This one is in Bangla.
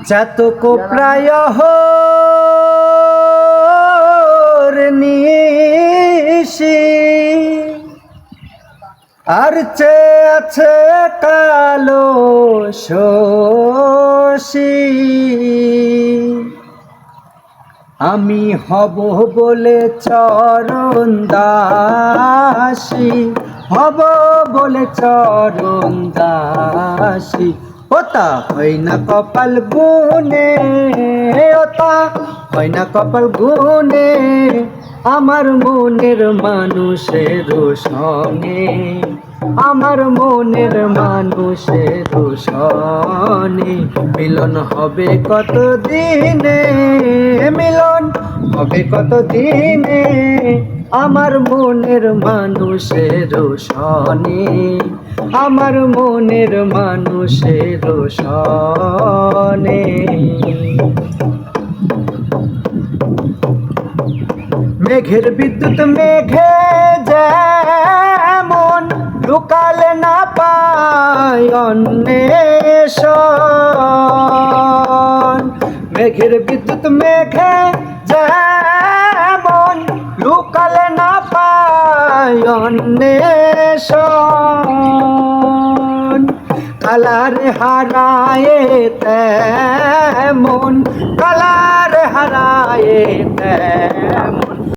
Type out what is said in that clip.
চাতক প্রায় নিশি আর চেয়ে আছে কালো শশী। আমি হব বলে চরণ দাসী, হব বলে চরণ দাসী। ওতা হয় না কপাল গুনে, ওতা হয় না কপাল গুনে, আমার মনের মানুষের সঙ্গে, আমার মনের মানুষের সনে মিলন হবে কত দিনে, মিলন হবে কত দিনে, আমার মনের মানুষের সনে, আমার মনের মানুষের সনে। মেঘের বিদ্যুৎ মেঘে যেমন লুকালে না পায় অন্বেষণ, মেঘের বিদ্যুৎ মেঘে যেমন লুকালে না পায় অন্বেষণ। কালার হারায়ে তেমন, কালার হারায়ে তেমন,